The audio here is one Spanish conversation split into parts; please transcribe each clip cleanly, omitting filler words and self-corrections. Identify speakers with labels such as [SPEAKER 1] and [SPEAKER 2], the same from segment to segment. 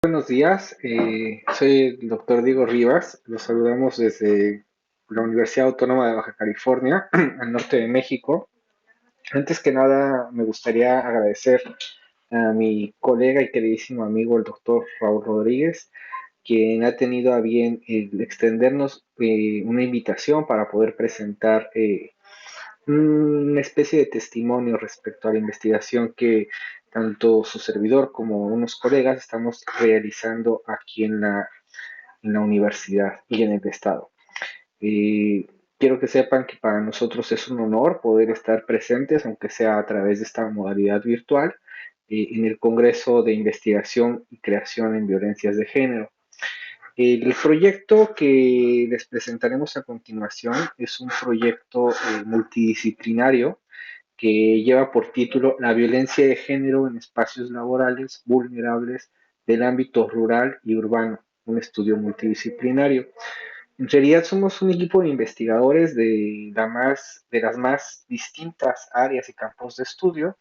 [SPEAKER 1] Buenos días, soy el doctor Diego Rivas. Los saludamos desde la Universidad Autónoma de Baja California, al norte de México. Antes que nada, me gustaría agradecer a mi colega y queridísimo amigo, el doctor Raúl Rodríguez, quien ha tenido a bien el extendernos una invitación para poder presentar una especie de testimonio respecto a la investigación que tanto su servidor como unos colegas estamos realizando aquí en la universidad y en el estado. Eh, Quiero que sepan que para nosotros es un honor poder estar presentes, aunque sea a través de esta modalidad virtual, en el Congreso de Investigación y Creación en Violencias de Género. El proyecto que les presentaremos a continuación es un proyecto multidisciplinario que lleva por título La violencia de género en espacios laborales vulnerables del ámbito rural y urbano, un estudio multidisciplinario. En realidad somos un equipo de investigadores de las más distintas áreas y campos de estudio.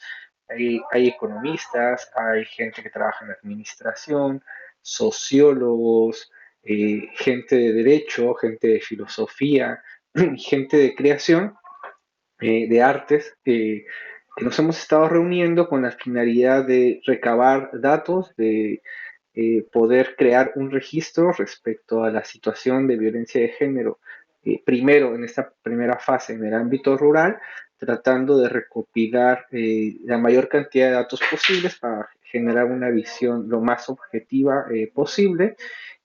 [SPEAKER 1] Hay economistas, hay gente que trabaja en administración, sociólogos, gente de derecho, gente de filosofía, gente de creación, de artes, que nos hemos estado reuniendo con la finalidad de recabar datos, de poder crear un registro respecto a la situación de violencia de género, primero en esta primera fase en el ámbito rural, tratando de recopilar la mayor cantidad de datos posibles para generar una visión lo más objetiva posible,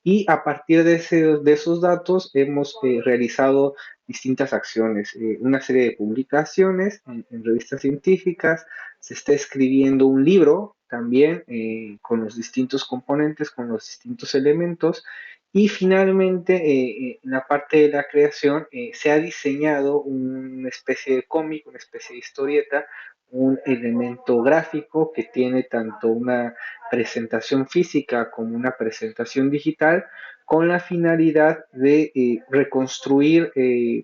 [SPEAKER 1] y a partir de esos datos hemos realizado distintas acciones, una serie de publicaciones en revistas científicas. Se está escribiendo un libro también con los distintos componentes, con los distintos elementos, y finalmente en la parte de la creación se ha diseñado una especie de cómic, una especie de historieta, un elemento gráfico que tiene tanto una presentación física como una presentación digital, con la finalidad de reconstruir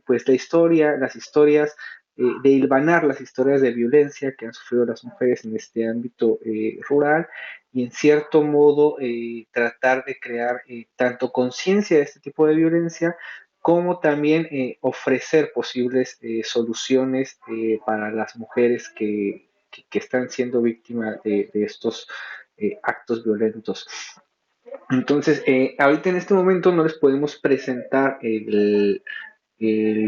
[SPEAKER 1] pues la historia, las historias, de hilvanar las historias de violencia que han sufrido las mujeres en este ámbito rural, y en cierto modo tratar de crear tanto conciencia de este tipo de violencia como también ofrecer posibles soluciones para las mujeres que están siendo víctimas de estos actos violentos. Entonces, ahorita en este momento no les podemos presentar el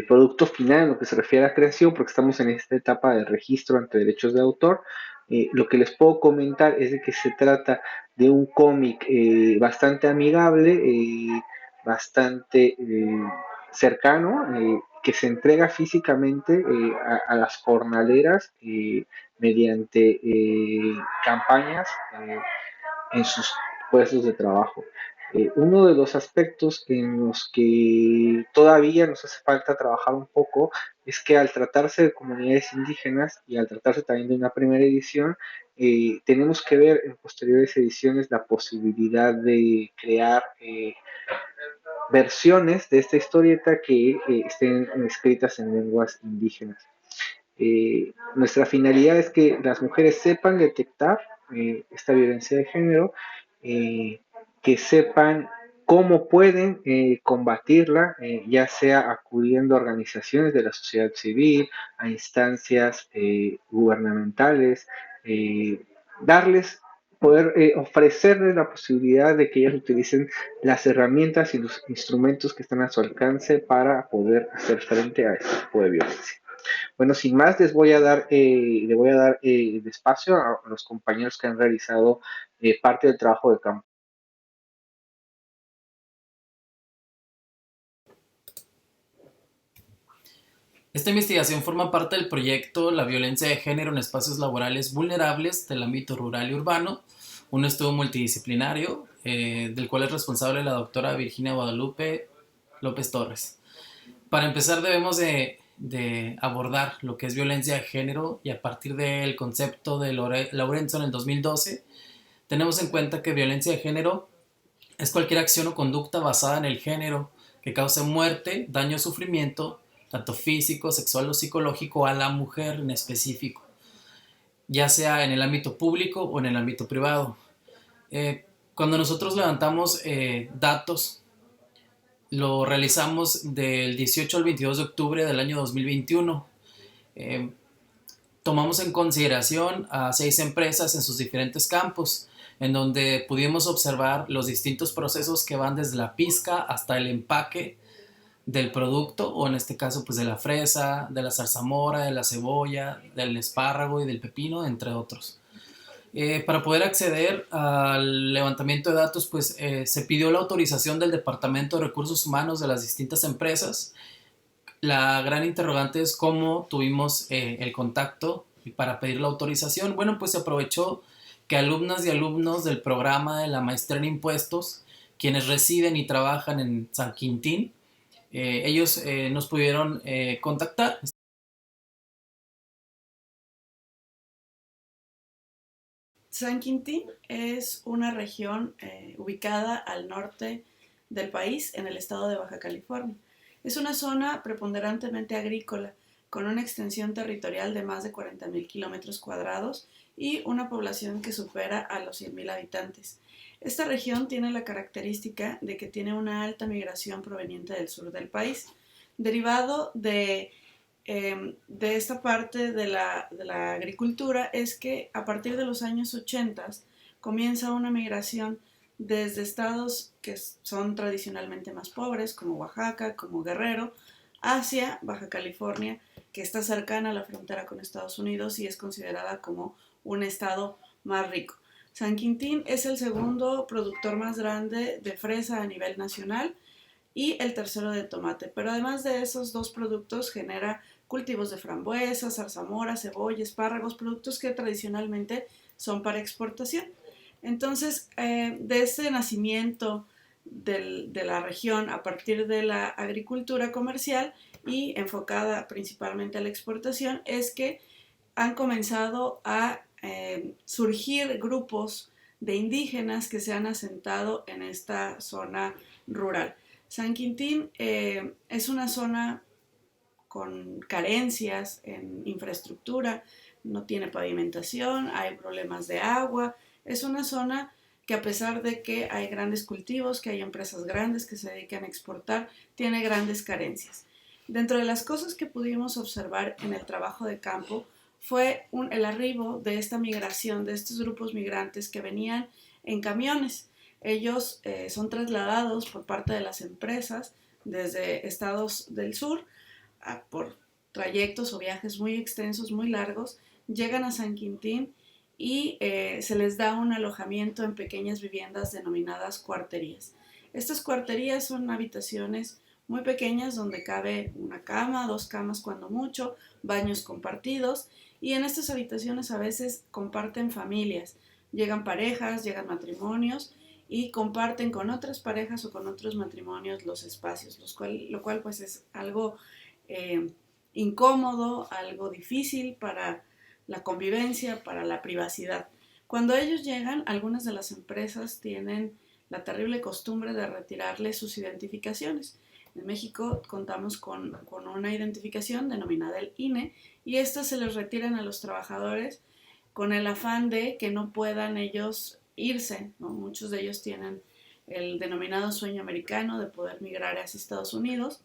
[SPEAKER 1] producto final en lo que se refiere a creación, porque estamos en esta etapa de registro ante derechos de autor. Lo que les puedo comentar es de que se trata de un cómic bastante amigable, bastante cercano, que se entrega físicamente a las jornaleras mediante campañas en sus puestos de trabajo. Uno de los aspectos en los que todavía nos hace falta trabajar un poco es que al tratarse de comunidades indígenas y al tratarse también de una primera edición, tenemos que ver en posteriores ediciones la posibilidad de crear versiones de esta historieta que estén escritas en lenguas indígenas. Nuestra finalidad es que las mujeres sepan detectar esta violencia de género, eh, que sepan cómo pueden combatirla, ya sea acudiendo a organizaciones de la sociedad civil, a instancias gubernamentales, eh, darles, poder ofrecerles la posibilidad de que ellas utilicen las herramientas y los instrumentos que están a su alcance para poder hacer frente a este tipo de violencia. Bueno, sin más, le voy a dar el espacio a los compañeros que han realizado parte del trabajo de campo.
[SPEAKER 2] Esta investigación forma parte del proyecto La violencia de género en espacios laborales vulnerables del ámbito rural y urbano, un estudio multidisciplinario del cual es responsable la doctora Virginia Guadalupe López Torres. Para empezar debemos de abordar lo que es violencia de género, y a partir del concepto de Laurenzo en el 2012 tenemos en cuenta que violencia de género es cualquier acción o conducta basada en el género que cause muerte, daño o sufrimiento, tanto físico, sexual o psicológico, a la mujer en específico, ya sea en el ámbito público o en el ámbito privado. Cuando nosotros levantamos datos, lo realizamos del 18 al 22 de octubre del año 2021. Eh, Tomamos en consideración a 6 empresas en sus diferentes campos, en donde pudimos observar los distintos procesos que van desde la pizca hasta el empaque del producto, o en este caso pues de la fresa, de la zarzamora, de la cebolla, del espárrago y del pepino, entre otros. Para poder acceder al levantamiento de datos, pues se pidió la autorización del Departamento de Recursos Humanos de las distintas empresas. La gran interrogante es cómo tuvimos el contacto para pedir la autorización. Bueno, pues se aprovechó que alumnas y alumnos del programa de la maestría en impuestos, quienes residen y trabajan en San Quintín, ellos nos pudieron contactar.
[SPEAKER 3] San Quintín es una región ubicada al norte del país, en el estado de Baja California. Es una zona preponderantemente agrícola, con una extensión territorial de más de 40.000 kilómetros cuadrados y una población que supera a los 100.000 habitantes. Esta región tiene la característica de que tiene una alta migración proveniente del sur del país, derivado de esta parte de la agricultura, es que a partir de los años 80 comienza una migración desde estados que son tradicionalmente más pobres, como Oaxaca, como Guerrero, hacia Baja California, que está cercana a la frontera con Estados Unidos y es considerada como un estado más rico. San Quintín es el segundo productor más grande de fresa a nivel nacional y el tercero de tomate, pero además de esos dos productos genera cultivos de frambuesa, zarzamora, cebolla, espárragos, productos que tradicionalmente son para exportación. Entonces, de este nacimiento de la región a partir de la agricultura comercial y enfocada principalmente a la exportación, es que han comenzado a surgir grupos de indígenas que se han asentado en esta zona rural. San Quintín es una zona con carencias en infraestructura, no tiene pavimentación, hay problemas de agua, es una zona que a pesar de que hay grandes cultivos, que hay empresas grandes que se dedican a exportar, tiene grandes carencias. Dentro de las cosas que pudimos observar en el trabajo de campo fue el arribo de esta migración, de estos grupos migrantes que venían en camiones. Ellos son trasladados por parte de las empresas desde estados del sur por trayectos o viajes muy extensos, muy largos, llegan a San Quintín y se les da un alojamiento en pequeñas viviendas denominadas cuarterías. Estas cuarterías son habitaciones muy pequeñas donde cabe una cama, dos camas cuando mucho, baños compartidos, y en estas habitaciones a veces comparten familias, llegan parejas, llegan matrimonios y comparten con otras parejas o con otros matrimonios los espacios, lo cual pues es algo eh, incómodo, algo difícil para la convivencia, para la privacidad. Cuando ellos llegan, algunas de las empresas tienen la terrible costumbre de retirarles sus identificaciones. En México contamos con una identificación denominada el INE y estas se les retiran a los trabajadores con el afán de que no puedan ellos irse, ¿no? Muchos de ellos tienen el denominado sueño americano de poder migrar hacia Estados Unidos.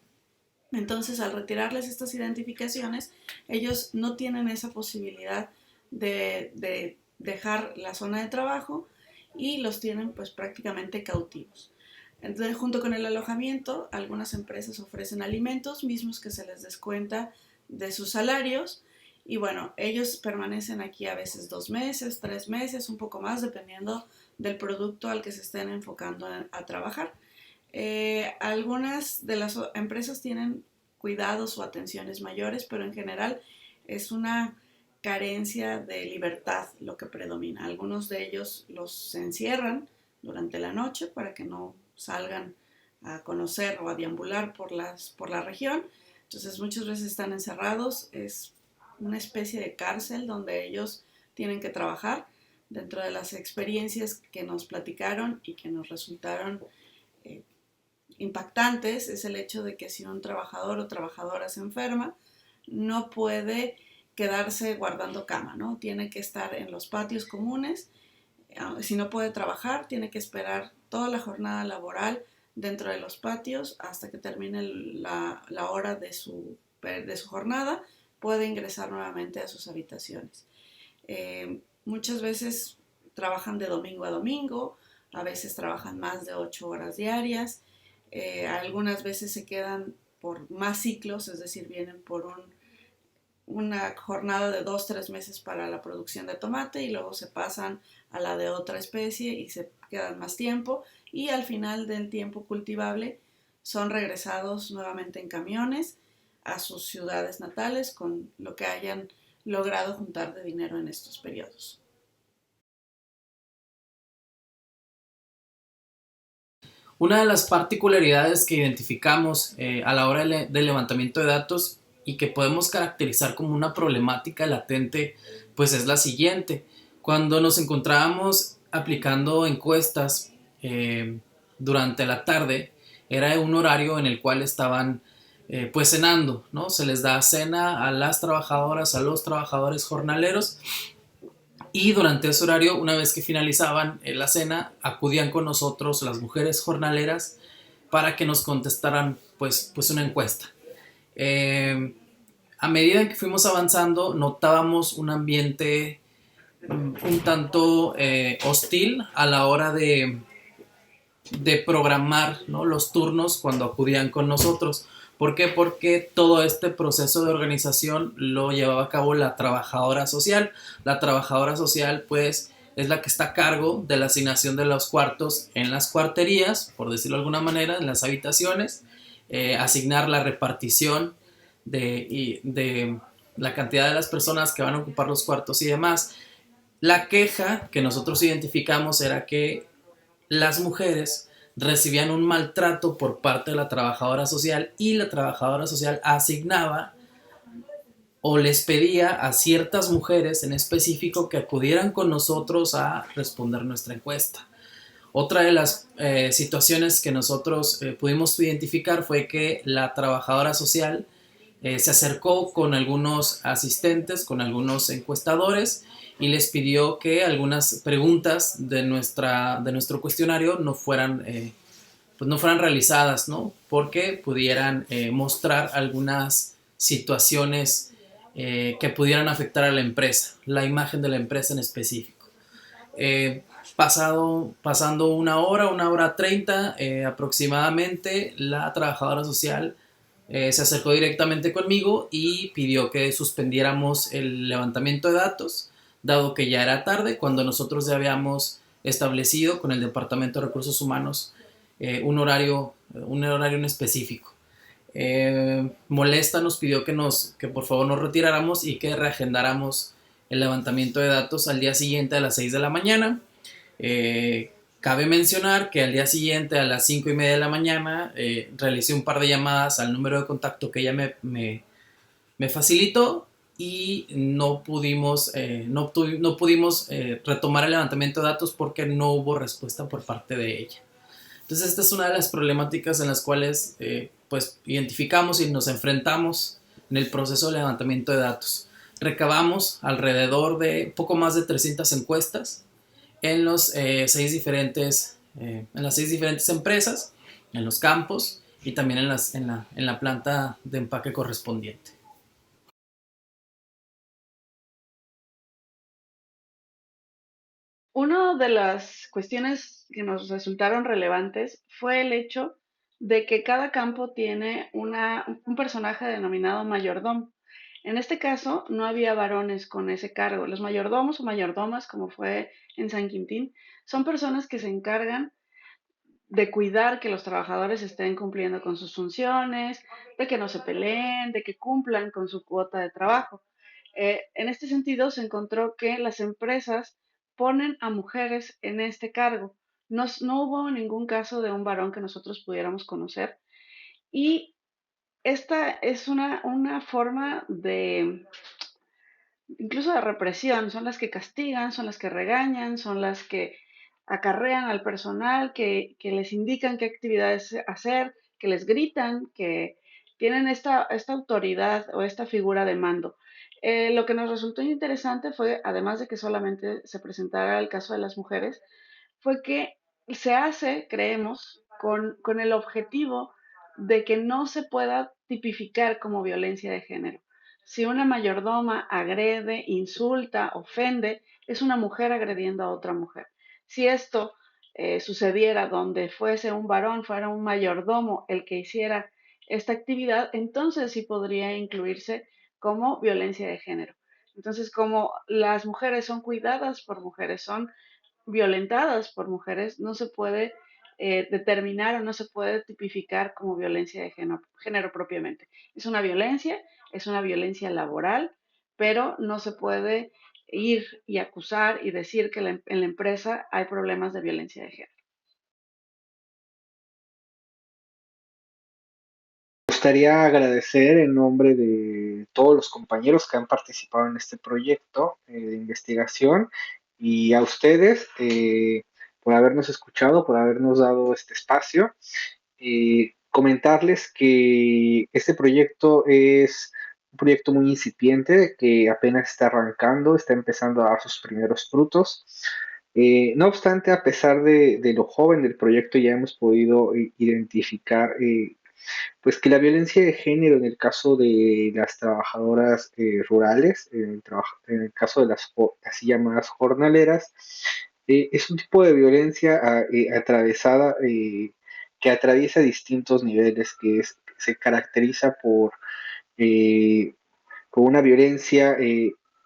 [SPEAKER 3] Entonces, al retirarles estas identificaciones, ellos no tienen esa posibilidad de dejar la zona de trabajo y los tienen pues prácticamente cautivos. Entonces, junto con el alojamiento, algunas empresas ofrecen alimentos mismos que se les descuenta de sus salarios y bueno, ellos permanecen aquí a veces 2 meses, 3 meses, un poco más, dependiendo del producto al que se estén enfocando a trabajar. Algunas de las empresas tienen cuidados o atenciones mayores, pero en general es una carencia de libertad lo que predomina. Algunos de ellos los encierran durante la noche para que no salgan a conocer o a deambular por la región. Entonces muchas veces están encerrados, es una especie de cárcel donde ellos tienen que trabajar. Dentro de las experiencias que nos platicaron y que nos resultaron impactantes es el hecho de que si un trabajador o trabajadora se enferma, no puede quedarse guardando cama, ¿no? Tiene que estar en los patios comunes Si no puede trabajar, tiene que esperar toda la jornada laboral dentro de los patios hasta que termine la hora de su jornada, puede ingresar nuevamente a sus habitaciones. Muchas veces trabajan de domingo a domingo, a veces trabajan más de 8 horas diarias, algunas veces se quedan por más ciclos, es decir, vienen por una jornada de 2 o 3 meses para la producción de tomate y luego se pasan a la de otra especie y se quedan más tiempo y al final del tiempo cultivable son regresados nuevamente en camiones a sus ciudades natales con lo que hayan logrado juntar de dinero en estos periodos.
[SPEAKER 2] Una de las particularidades que identificamos a la hora del levantamiento de datos y que podemos caracterizar como una problemática latente, pues es la siguiente. Cuando nos encontrábamos aplicando encuestas durante la tarde, era un horario en el cual estaban pues cenando, ¿no? Se les da cena a las trabajadoras, a los trabajadores jornaleros y durante ese horario, una vez que finalizaban la cena, acudían con nosotros las mujeres jornaleras para que nos contestaran pues una encuesta. A medida que fuimos avanzando, notábamos un ambiente un tanto hostil a la hora de programar, ¿no?, los turnos cuando acudían con nosotros. ¿Por qué? Porque todo este proceso de organización lo llevaba a cabo la trabajadora social. La trabajadora social, pues, es la que está a cargo de la asignación de los cuartos en las cuarterías, por decirlo de alguna manera, en las habitaciones, asignar la repartición de la cantidad de las personas que van a ocupar los cuartos y demás. La queja que nosotros identificamos era que las mujeres recibían un maltrato por parte de la trabajadora social y la trabajadora social asignaba o les pedía a ciertas mujeres en específico que acudieran con nosotros a responder nuestra encuesta. Otra de las situaciones que nosotros pudimos identificar fue que la trabajadora social se acercó con algunos asistentes, con algunos encuestadores y les pidió que algunas preguntas de nuestro cuestionario pues no fueran realizadas, ¿no? Porque pudieran mostrar algunas situaciones que pudieran afectar a la empresa, la imagen de la empresa en específico. Pasando una hora 30 aproximadamente, la trabajadora social se acercó directamente conmigo y pidió que suspendiéramos el levantamiento de datos, dado que ya era tarde, cuando nosotros ya habíamos establecido con el Departamento de Recursos Humanos un horario en específico. Molesta nos pidió que por favor nos retiráramos y que reagendáramos el levantamiento de datos al día siguiente a las 6 de la mañana. Cabe mencionar que al día siguiente a las 5:30 de la mañana realicé un par de llamadas al número de contacto que ella me facilitó y no pudimos retomar el levantamiento de datos porque no hubo respuesta por parte de ella. Entonces esta es una de las problemáticas en las cuales pues identificamos y nos enfrentamos en el proceso de levantamiento de datos. Recabamos alrededor de poco más de 300 encuestas en en las 6 diferentes empresas, en los campos y también en la planta de empaque correspondiente.
[SPEAKER 3] Una de las cuestiones que nos resultaron relevantes fue el hecho de que cada campo tiene un personaje denominado mayordomo. En este caso, no había varones con ese cargo. Los mayordomos o mayordomas, como fue en San Quintín, son personas que se encargan de cuidar que los trabajadores estén cumpliendo con sus funciones, de que no se peleen, de que cumplan con su cuota de trabajo. En este sentido, se encontró que las empresas ponen a mujeres en este cargo. No hubo ningún caso de un varón que nosotros pudiéramos conocer. Y esta es una forma de, incluso de represión, son las que castigan, son las que regañan, son las que acarrean al personal, que les indican qué actividades hacer, que les gritan, que tienen esta autoridad o esta figura de mando. Lo que nos resultó interesante fue, además de que solamente se presentara el caso de las mujeres, fue que se hace, creemos, con el objetivo de que no se pueda tipificar como violencia de género. Si una mayordoma agrede, insulta, ofende, es una mujer agrediendo a otra mujer. Si esto sucediera donde fuese un varón, fuera un mayordomo el que hiciera esta actividad, entonces sí podría incluirse como violencia de género. Entonces, como las mujeres son cuidadas por mujeres, son violentadas por mujeres, no se puede determinar o no se puede tipificar como violencia de género propiamente. Es una violencia laboral, pero no se puede ir y acusar y decir que en la empresa hay problemas de violencia de género.
[SPEAKER 1] Me gustaría agradecer en nombre de todos los compañeros que han participado en este proyecto de investigación y a ustedes por habernos escuchado, por habernos dado este espacio. Comentarles que este proyecto es un proyecto muy incipiente que apenas está arrancando, está empezando a dar sus primeros frutos. No obstante, a pesar de lo joven del proyecto, ya hemos podido identificar pues que la violencia de género en el caso de las trabajadoras rurales, en el caso de las así llamadas jornaleras, es un tipo de violencia atravesada que atraviesa distintos niveles, se caracteriza eh, por una violencia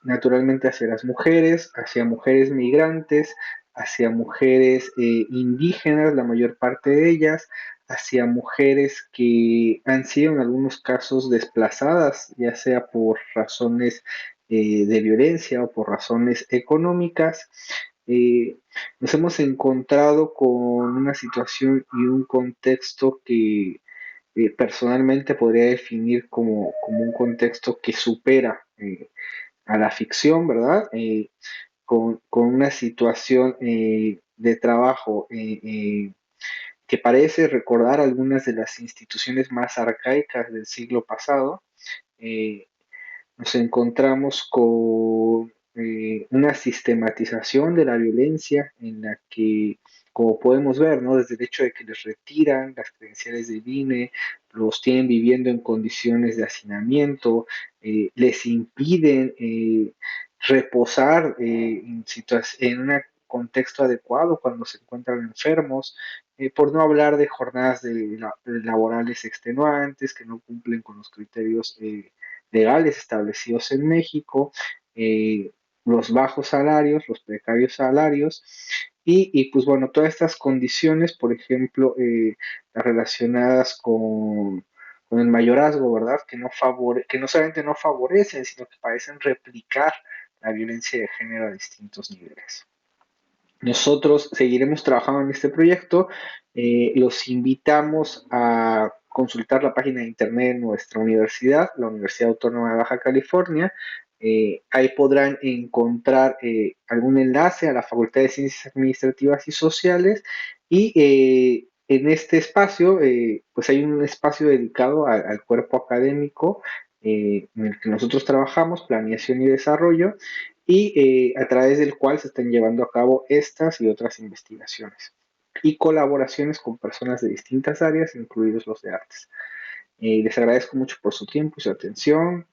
[SPEAKER 1] naturalmente hacia mujeres migrantes, hacia mujeres indígenas, la mayor parte de ellas, hacia mujeres que han sido en algunos casos desplazadas, ya sea por razones de violencia o por razones económicas. Eh, Nos hemos encontrado con una situación y un contexto que personalmente podría definir como un contexto que supera a la ficción, ¿verdad? Con una situación de trabajo que parece recordar algunas de las instituciones más arcaicas del siglo pasado. Eh, Nos encontramos con una sistematización de la violencia en la que, como podemos ver, ¿no? Desde el hecho de que les retiran las credenciales del INE, los tienen viviendo en condiciones de hacinamiento, les impiden reposar en un contexto adecuado cuando se encuentran enfermos, por no hablar de jornadas laborales extenuantes que no cumplen con los criterios legales establecidos en México, eh, los bajos salarios, los precarios salarios, pues bueno, todas estas condiciones, por ejemplo, las relacionadas con el mayorazgo, ¿verdad? Que no solamente no favorecen, sino que parecen replicar la violencia de género a distintos niveles. Nosotros seguiremos trabajando en este proyecto. Los invitamos a consultar la página de internet de nuestra universidad, la Universidad Autónoma de Baja California. Ahí podrán encontrar algún enlace a la Facultad de Ciencias Administrativas y Sociales y en este espacio, pues hay un espacio dedicado al cuerpo académico en el que nosotros trabajamos, planeación y desarrollo, y a través del cual se están llevando a cabo estas y otras investigaciones y colaboraciones con personas de distintas áreas, incluidos los de artes. Les agradezco mucho por su tiempo y su atención.